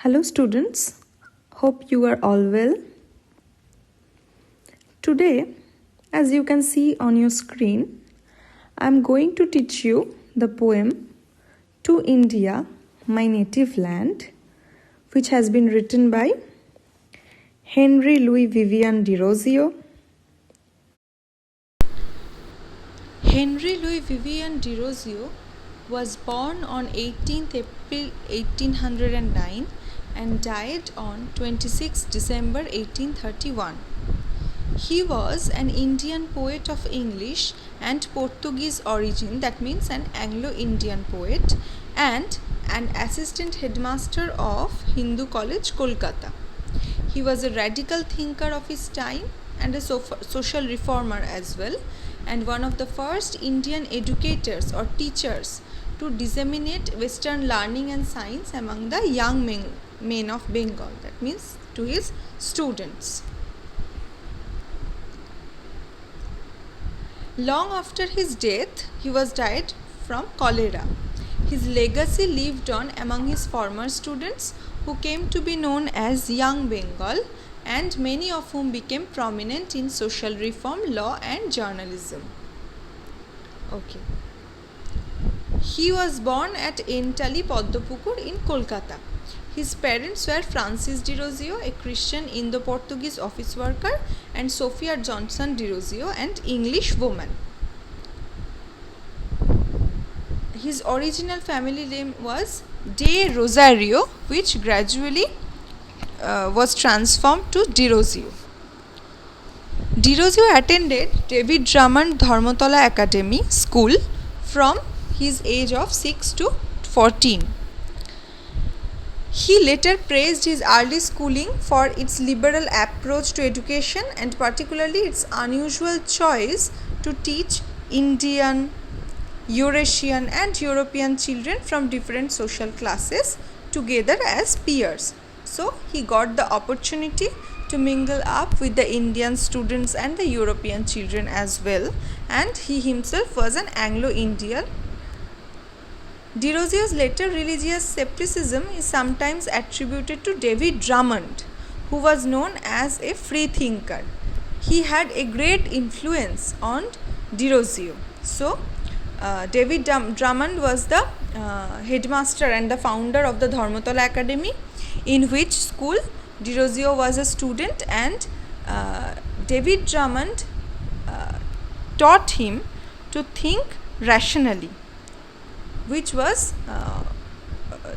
Hello students, hope you are all well. Today, as you can see on your screen, I am going to teach you the poem To India, My Native Land, which has been written by Henry Louis Vivian Derozio. Henry Louis Vivian Derozio was born on 18th April 1809 and died on 26 December 1831. He was an Indian poet of English and Portuguese origin, that means an Anglo-Indian poet, and an assistant headmaster of Hindu College, Kolkata. He was a radical thinker of his time and a social reformer as well, and one of the first Indian educators or teachers to disseminate Western learning and science among the young men of Bengal, that means to his students. Long after his death, he was died from cholera. His legacy lived on among his former students, who came to be known as Young Bengal, and many of whom became prominent in social reform, law and journalism. Okay. He was born at Entali, Padmapukur in Kolkata. His parents were Francis Derozio, a Christian Indo-Portuguese office worker, and Sophia Johnson Derozio, an English woman. His original family name was Derozio, which gradually was transformed to Derozio. Derozio attended David Drummond Dharmatola Academy School from his age of 6 to 14. He later praised his early schooling for its liberal approach to education and particularly its unusual choice to teach Indian, Eurasian and European children from different social classes together as peers. So he got the opportunity to mingle up with the Indian students and the European children as well, and he himself was an Anglo-Indian. Derozio's later religious skepticism is sometimes attributed to David Drummond, who was known as a free thinker. He had a great influence on Derozio. So, David Drummond was the headmaster and the founder of the Dharmatola Academy, in which school Derozio was a student, and David Drummond taught him to think rationally, which was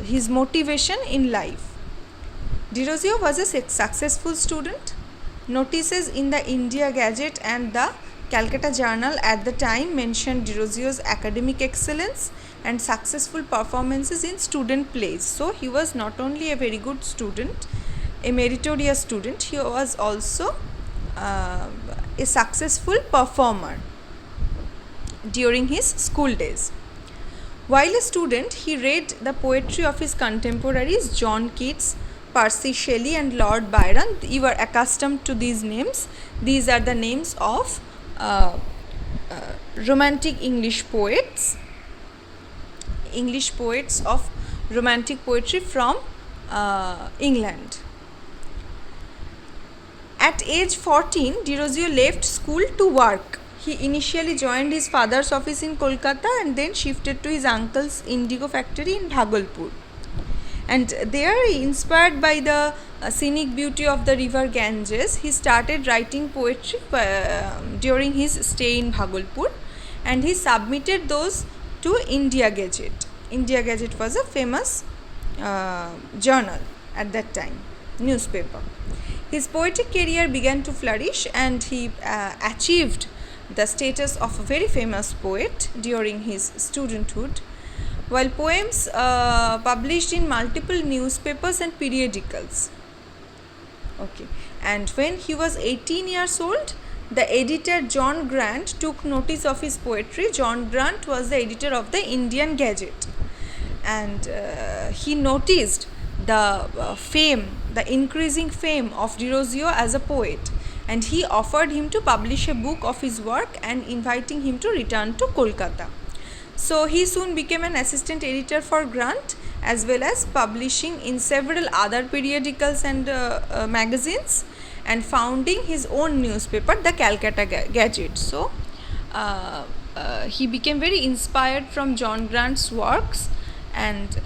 his motivation in life. Derozio was a successful student. Notices in the India Gazette and the Calcutta Journal at the time mentioned Derozio's academic excellence and successful performances in student plays. So he was not only a very good student, a meritorious student, he was also a successful performer during his school days. While a student, he read the poetry of his contemporaries John Keats, Percy Shelley and Lord Byron. You are accustomed to these names. These are the names of romantic English poets of romantic poetry from England. At age 14, Derozio left school to work. He initially joined his father's office in Kolkata and then shifted to his uncle's indigo factory in Bhagalpur. And there, inspired by the scenic beauty of the river Ganges, he started writing poetry during his stay in Bhagalpur, and he submitted those to India Gazette. India Gazette was a famous journal at that time, newspaper. His poetic career began to flourish and he achieved the status of a very famous poet during his studenthood, while poems published in multiple newspapers and periodicals. Okay. And when he was 18 years old, the editor John Grant took notice of his poetry. John Grant was the editor of the Indian Gazette, and he noticed the increasing fame of Derozio as a poet, and he offered him to publish a book of his work and inviting him to return to Kolkata. So he soon became an assistant editor for Grant, as well as publishing in several other periodicals and magazines, and founding his own newspaper, the Calcutta Gazette. So he became very inspired from John Grant's works, and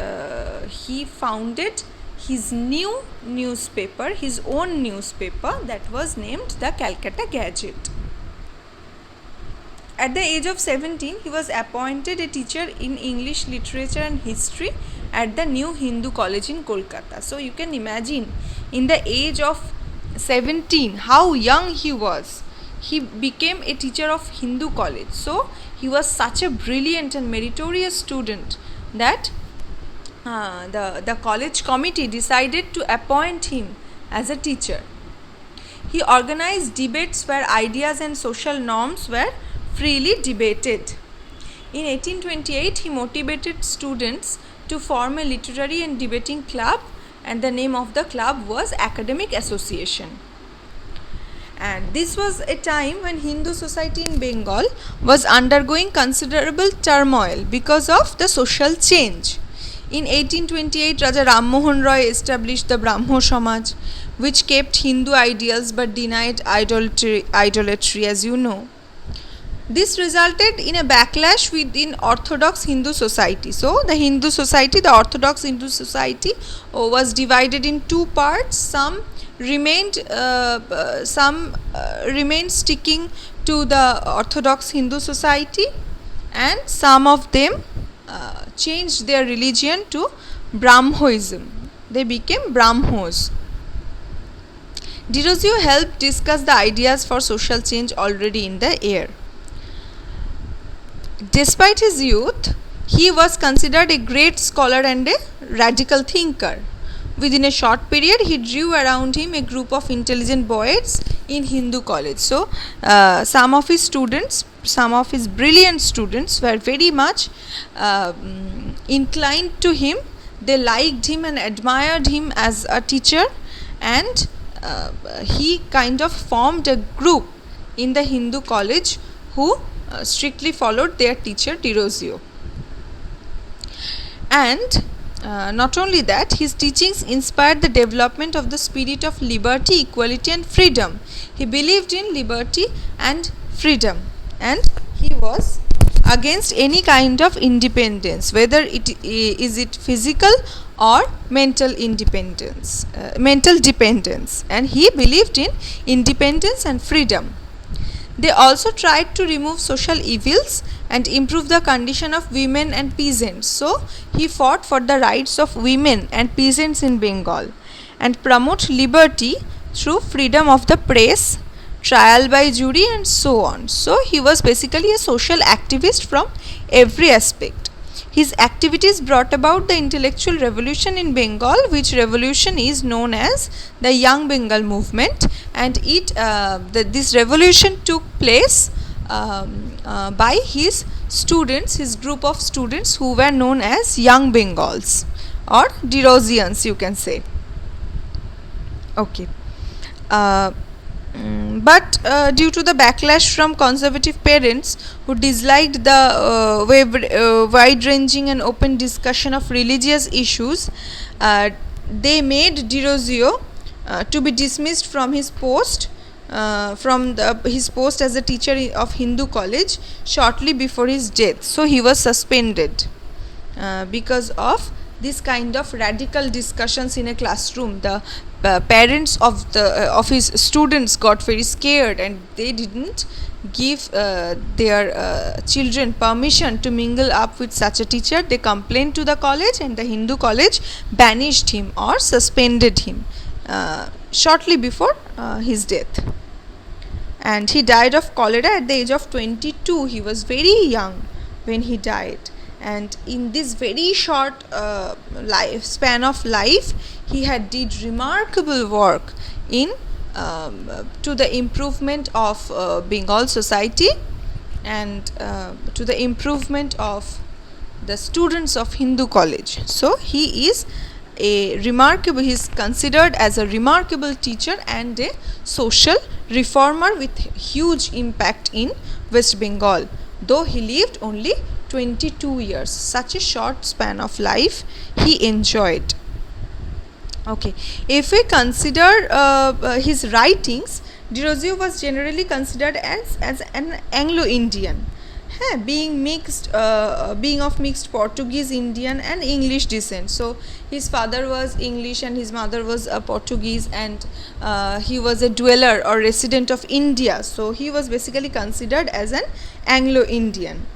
he founded his new newspaper, his own newspaper, that was named the Calcutta Gazette. At the age of 17, he was appointed a teacher in English literature and history at the New Hindu College in Kolkata. So you can imagine, in the age of 17, how young he was. He became a teacher of Hindu college. So he was such a brilliant and meritorious student that the college committee decided to appoint him as a teacher. He organized debates where ideas and social norms were freely debated. In 1828, he motivated students to form a literary and debating club, and the name of the club was Academic Association. And this was a time when Hindu society in Bengal was undergoing considerable turmoil because of the social change. In 1828, Raja Ram Mohan Roy established the Brahmo Samaj, which kept Hindu ideals but denied idolatry, as you know. This resulted in a backlash within Orthodox Hindu society. So, the Orthodox Hindu society was divided in two parts. Some remained sticking to the Orthodox Hindu society, and some of them changed their religion to Brahmoism. They became Brahmos. Derozio helped discuss the ideas for social change already in the air. Despite his youth, he was considered a great scholar and a radical thinker. Within a short period, he drew around him a group of intelligent boys in Hindu college. So, some of his brilliant students were very much inclined to him. They liked him and admired him as a teacher, and he kind of formed a group in the Hindu college who strictly followed their teacher Derozio. And not only that, his teachings inspired the development of the spirit of liberty, equality and freedom. He believed in liberty and freedom, and he was against any kind of independence, whether it is physical or mental dependence, and he believed in independence and freedom. They also tried to remove social evils and improve the condition of women and peasants. So, he fought for the rights of women and peasants in Bengal and promote liberty through freedom of the press, trial by jury and so on. So, he was basically a social activist from every aspect. His activities brought about the intellectual revolution in Bengal, which revolution is known as the Young Bengal movement, and this revolution took place by his students, his group of students who were known as Young Bengals or Derozians, you can say. Okay. But due to the backlash from conservative parents who disliked the wide-ranging and open discussion of religious issues, they made Derozio to be dismissed from his post, his post as a teacher of Hindu college shortly before his death. So he was suspended because of this kind of radical discussions in a classroom. The parents of his students got very scared, and they didn't give their children permission to mingle up with such a teacher. They complained to the college, and the Hindu college banished him or suspended him shortly before his death. And he died of cholera at the age of 22. He was very young when he died. And in this very short span of life, he had did remarkable work in to the improvement of Bengal society and to the improvement of the students of Hindu college. So he is considered as a remarkable teacher and a social reformer with huge impact in West Bengal, though he lived only 22 years. Such a short span of life he enjoyed. Okay, if we consider his writings, Derozio was generally considered as an Anglo-Indian, being of mixed Portuguese, Indian, and English descent. So his father was English and his mother was Portuguese, and he was a dweller or resident of India. So he was basically considered as an Anglo-Indian.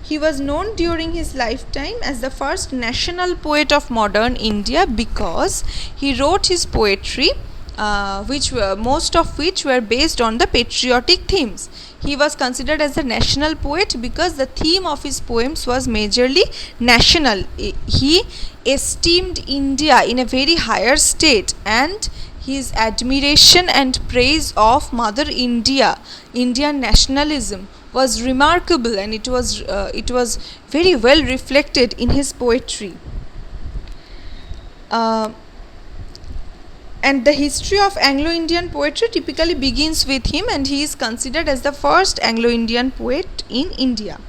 He was known during his lifetime as the first national poet of modern India because he wrote his poetry, most of which were based on the patriotic themes. He was considered as a national poet because the theme of his poems was majorly national. He esteemed India in a very higher state, and his admiration and praise of Mother India, Indian nationalism, was remarkable, and it was very well reflected in his poetry. And the history of Anglo-Indian poetry typically begins with him, and he is considered as the first Anglo-Indian poet in India.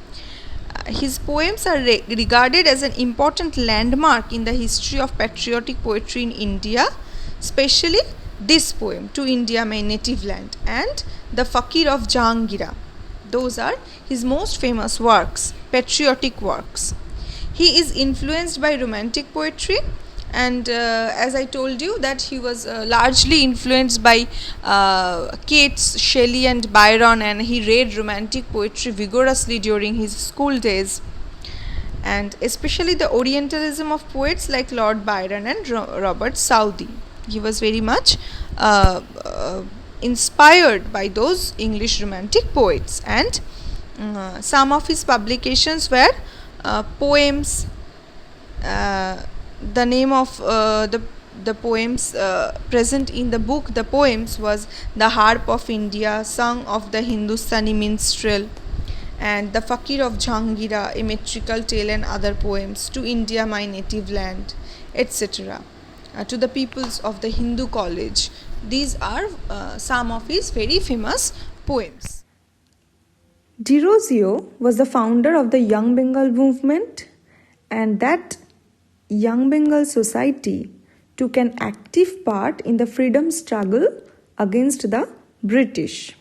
His poems are regarded as an important landmark in the history of patriotic poetry in India, especially this poem, To India My Native Land, and The Fakir of Jahangir. Those are his most famous works, patriotic works. He is influenced by romantic poetry, and as I told you that he was largely influenced by Keats, Shelley and Byron, and he read romantic poetry vigorously during his school days, and especially the Orientalism of poets like Lord Byron and Robert Southey. He was very much inspired by those English romantic poets, and some of his publications were poems. The name of the poems present in the book, the poems, was The Harp of India, Song of the Hindustani Minstrel, and The Fakir of Jahangir, A Metrical Tale and Other Poems, To India My Native Land, etc. To the Peoples of the Hindu College. These are some of his very famous poems. Derozio was the founder of the Young Bengal movement, and that Young Bengal society took an active part in the freedom struggle against the British.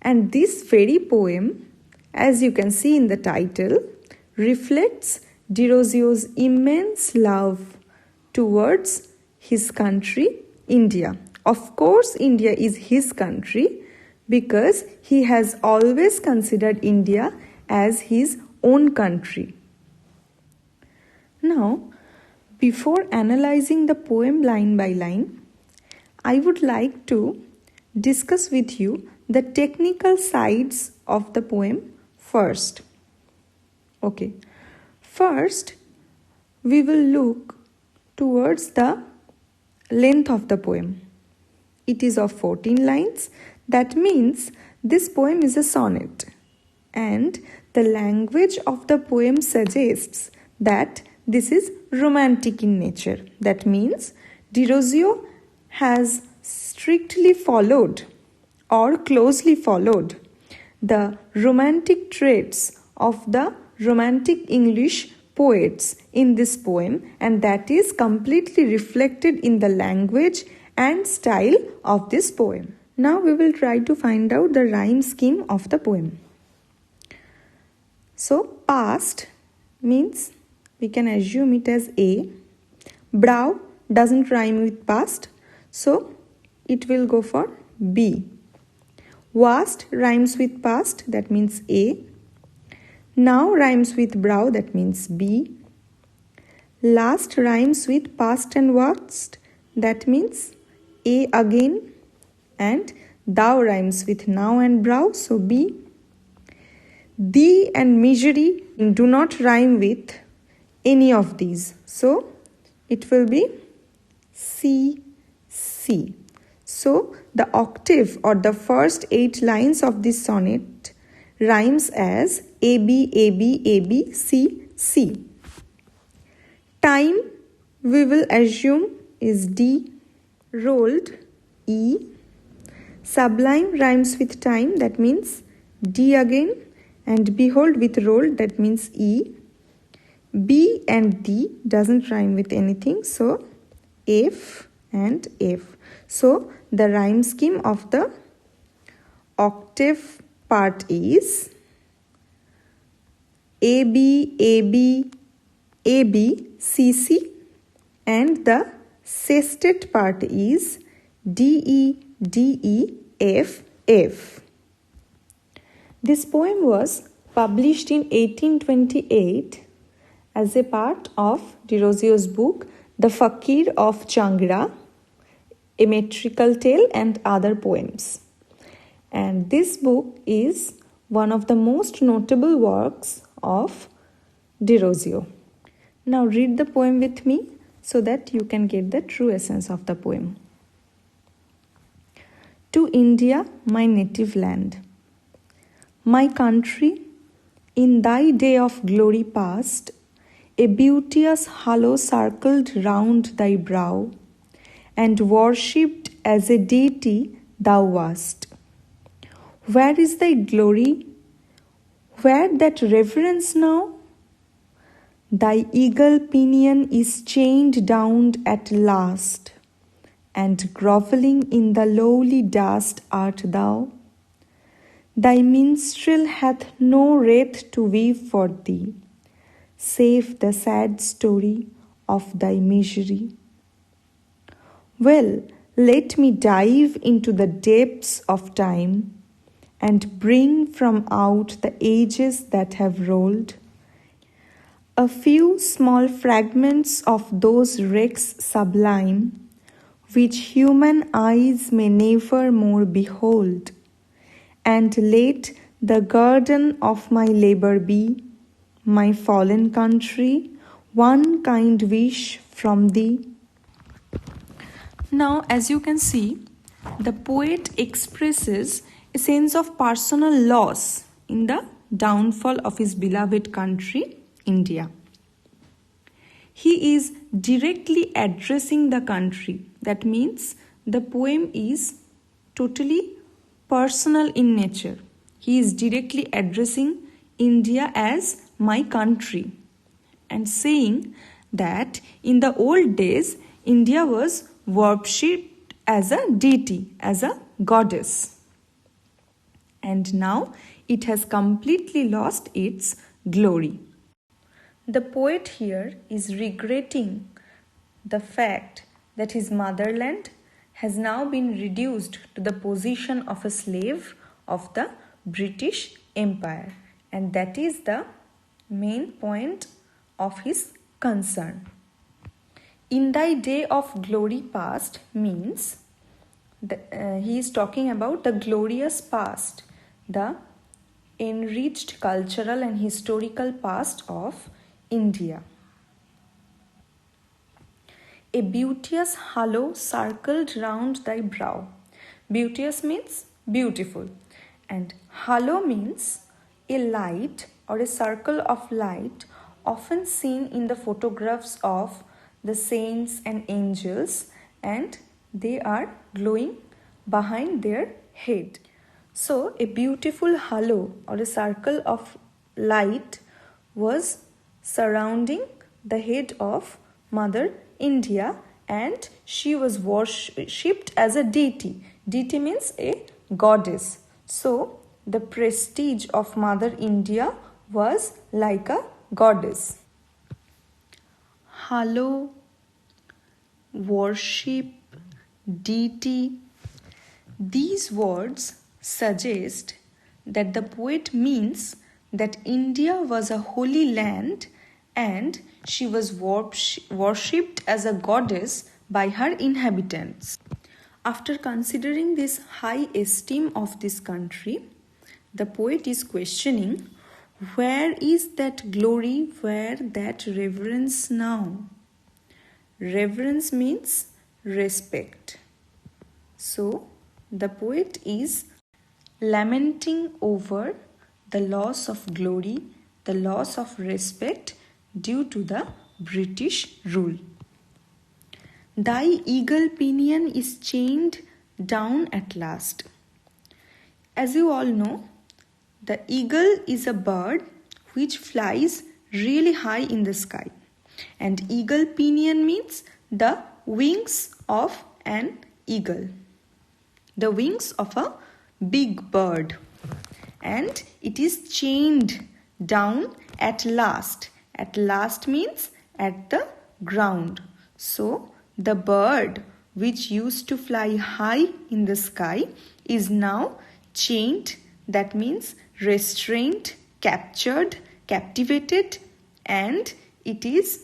And this very poem, as you can see in the title, reflects Derozio's immense love towards his country, India. Of course, India is his country because he has always considered India as his own country. Now, before analyzing the poem line by line, I would like to discuss with you the technical sides of the poem first. Okay. First, we will look towards the length of the poem. It is of 14 lines. That means this poem is a sonnet, and the language of the poem suggests that this is romantic in nature. That means Derozio has strictly followed or closely followed the romantic traits of the romantic English poets in this poem, and that is completely reflected in the language and style of this poem. Now we will try to find out the rhyme scheme of the poem. So past means we can assume it as A. Brow doesn't rhyme with past, so it will go for B. Vast rhymes with past, that means A. Now rhymes with brow, that means B. Last rhymes with past and vast, that means A again. And thou rhymes with now and brow, so B. Thee and misery do not rhyme with any of these, so it will be C, C. So the octave or the first 8 lines of this sonnet rhymes as A, B, A, B, A, B, C, C. Time we will assume is D. Rolled, E. Sublime rhymes with time, that means D again. And behold with rolled, that means E. B and D doesn't rhyme with anything, so F and F. So the rhyme scheme of the octave part is A B A B A B C C, and the sestet part is D E D E F F. This poem was published in 1828 as a part of Derozio's book The Fakir of Changra, a metrical tale and other poems. And this book is one of the most notable works of Derozio. Now read the poem with me so that you can get the true essence of the poem. To India, my native land, my country, in thy day of glory past, a beauteous halo circled round thy brow, and worshipped as a deity thou wast. Where is thy glory? Where that reverence now? Thy eagle pinion is chained down at last, and grovelling in the lowly dust art thou. Thy minstrel hath no wreath to weave for thee, save the sad story of thy misery. Well, let me dive into the depths of time, and bring from out the ages that have rolled a few small fragments of those wrecks sublime, which human eyes may never more behold, and let the guerdon of my labor be, my fallen country, one kind wish from thee. Now, as you can see, the poet expresses a sense of personal loss in the downfall of his beloved country, India. He is directly addressing the country. That means the poem is totally personal in nature. He is directly addressing India as my country and saying that in the old days, India was worshipped as a deity, as a goddess. And now it has completely lost its glory. The poet here is regretting the fact that his motherland has now been reduced to the position of a slave of the British Empire, and that is the main point of his concern. In thy day of glory past means he is talking about the glorious past, the enriched cultural and historical past of India. A beauteous halo circled round thy brow. Beauteous means beautiful, and halo means a light or a circle of light often seen in the photographs of the saints and angels, and they are glowing behind their head. So a beautiful halo or a circle of light was surrounding the head of Mother India, and she was worshipped as a deity. Deity means a goddess. So the prestige of Mother India was like a goddess. Halo, worship, deity. These words suggest that the poet means that India was a holy land and she was worshipped as a goddess by her inhabitants. After considering this high esteem of this country, the poet is questioning, where is that glory, where that reverence now? Reverence means respect. So, the poet is lamenting over the loss of glory, the loss of respect due to the British rule. Thy eagle pinion is chained down at last. As you all know, The eagle is a bird which flies really high in the sky. And eagle pinion means the wings of an eagle. The wings of a big bird. And it is chained down at last. At last means at the ground. So the bird which used to fly high in the sky is now chained. That means restrained, captured, captivated, and it is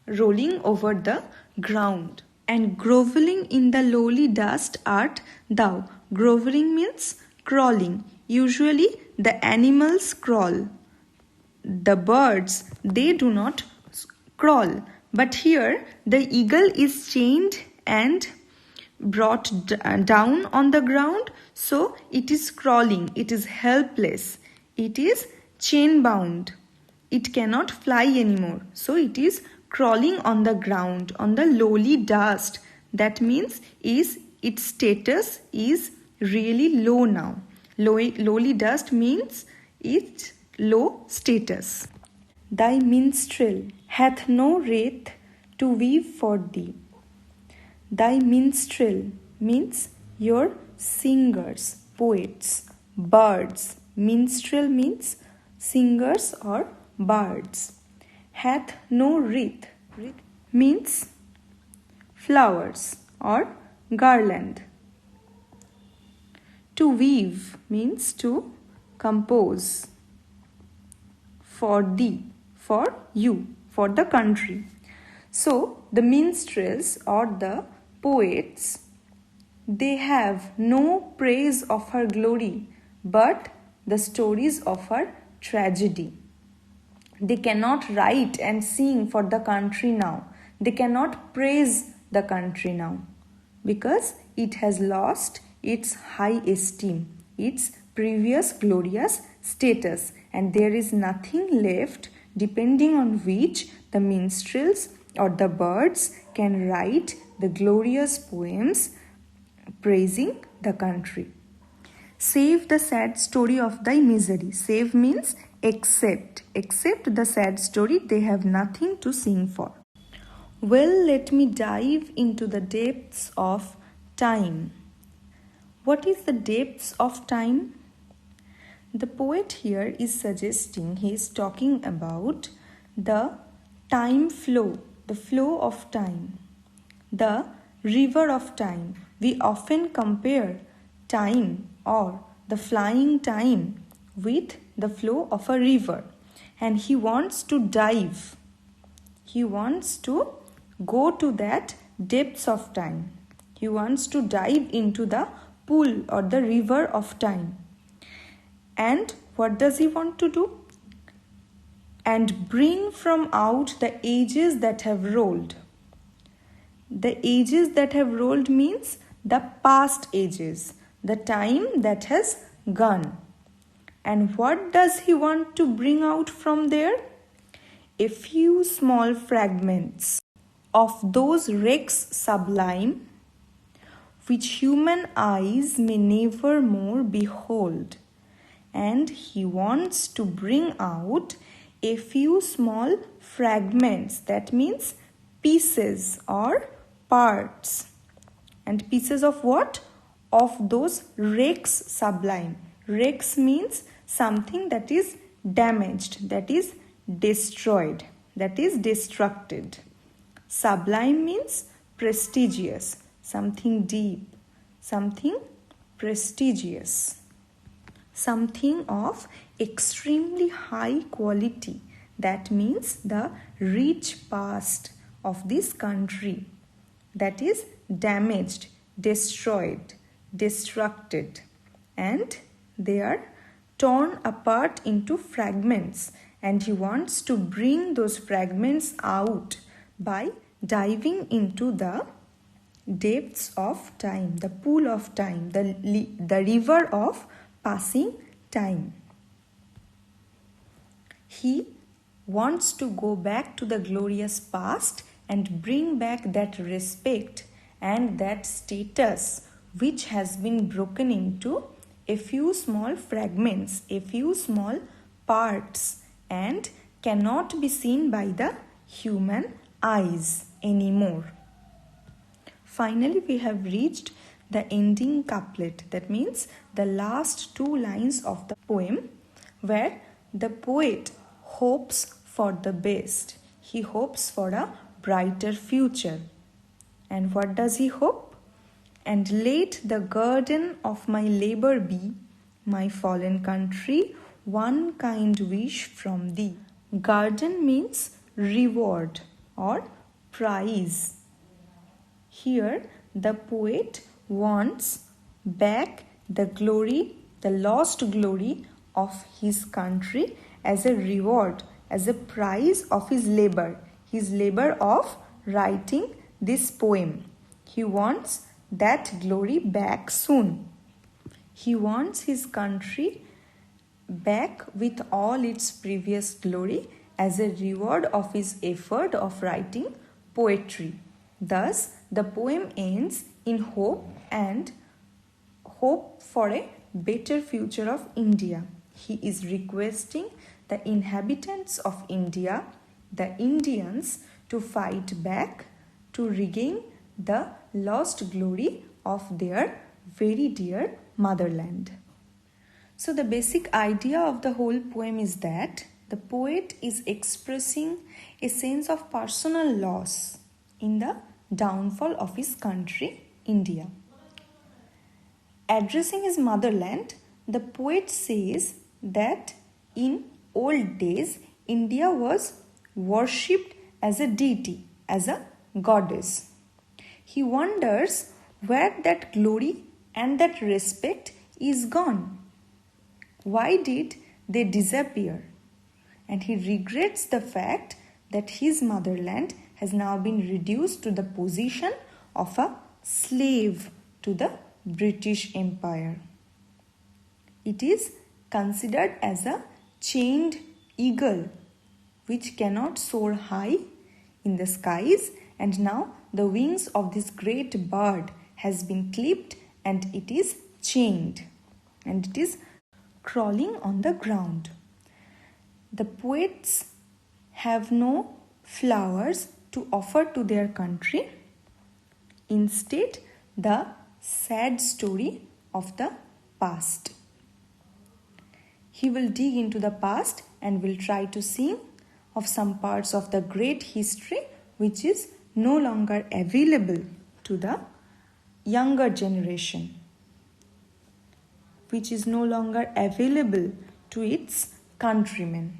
rolling over the ground. And groveling in the lowly dust art thou. Groveling means crawling. Usually the animals crawl. The birds, they do not crawl. But here the eagle is chained and brought down on the ground. So it is crawling. It is helpless. It is chain bound. It cannot fly anymore. So it is crawling on the ground, on the lowly dust. That means its status is really low now. Lowly dust means its low status. Thy minstrel hath no wreath to weave for thee. Thy minstrel means your singers, poets, birds. Minstrel means singers or birds. Hath no wreath. Wreath means flowers or garland. To weave means to compose. For thee, for you, for the country. So the minstrels or the poets, they have no praise of her glory but the stories of her tragedy. They cannot write and sing for the country now. They cannot praise the country now because it has lost its high esteem, its previous glorious status, and there is nothing left depending on which the minstrels or the birds can write the glorious poems praising the country. Save the sad story of thy misery. Save means accept. Accept the sad story. They have nothing to sing for. Well, let me dive into the depths of time. What is the depths of time? The poet here is suggesting, he is talking about the time flow, the flow of time, the river of time. We often compare time or the flying time with the flow of a river, and he wants to dive. He wants to go to that depths of time. He wants to dive into the pool or the river of time. And what does he want to do? And bring from out the ages that have rolled. The ages that have rolled means the past ages, the time that has gone. And what does he want to bring out from there? A few small fragments of those wrecks sublime, which human eyes may never more behold. And he wants to bring out a few small fragments, that means pieces or parts. And pieces of what? Of those wrecks sublime. Wrecks means something that is damaged, that is destroyed, that is destructed. Sublime means prestigious, something deep, something prestigious, something of extremely high quality. That means the rich past of this country that is damaged, destroyed, destructed, and they are torn apart into fragments, and he wants to bring those fragments out by diving into the depths of time, the pool of time, the river of passing time. He wants to go back to the glorious past and bring back that respect and that status which has been broken into a few small fragments, a few small parts, and cannot be seen by the human eyes anymore. Finally, we have reached the ending couplet, that means the last two lines of the poem, where the poet hopes for the best. He hopes for a brighter future. And what does he hope? And let the guerdon of my labor be, my fallen country, one kind wish from thee. Guerdon means reward or prize. Here the poet wants back the glory, the lost glory of his country as a reward, as a prize of his labor of writing this poem. He wants that glory back soon. He wants his country back with all its previous glory as a reward of his effort of writing poetry. Thus, the poem ends in hope and hope for a better future of India. He is requesting the inhabitants of India, the Indians, to fight back to regain the lost glory of their very dear motherland. So the basic idea of the whole poem is that the poet is expressing a sense of personal loss in the downfall of his country, India. Addressing his motherland, the poet says that in old days, India was worshipped as a deity, as a goddess. He wonders where that glory and that respect is gone. Why did they disappear? And he regrets the fact that his motherland has now been reduced to the position of a slave to the British Empire. It is considered as a chained eagle which cannot soar high in the skies, and now the wings of this great bird has been clipped and it is chained and it is crawling on the ground. The poets have no flowers to offer to their country. Instead, the sad story of the past. He will dig into the past and will try to sing of some parts of the great history which is no longer available to the younger generation, which is no longer available to its countrymen.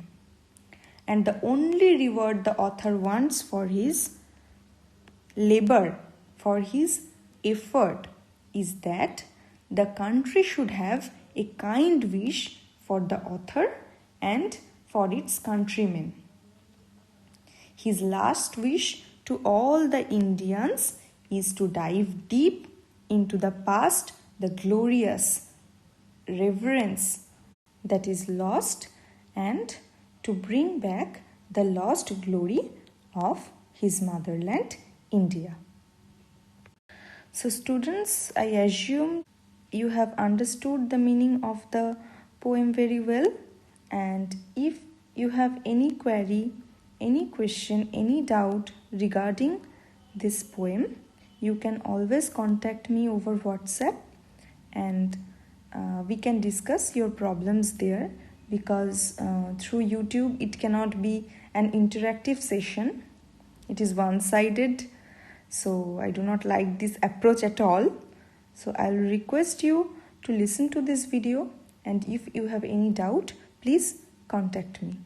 And the only reward the author wants for his labor, for his effort, is that the country should have a kind wish for the author and for its countrymen. His last wish to all the Indians is to dive deep into the past, the glorious reverence that is lost, and to bring back the lost glory of his motherland, India. So students, I assume you have understood the meaning of the poem very well, and if you have any query, any question, any doubt regarding this poem, you can always contact me over WhatsApp, and we can discuss your problems there, because through YouTube it cannot be an interactive session. It is one-sided, so I do not like this approach at all. So I'll request you to listen to this video, and if you have any doubt, please contact me.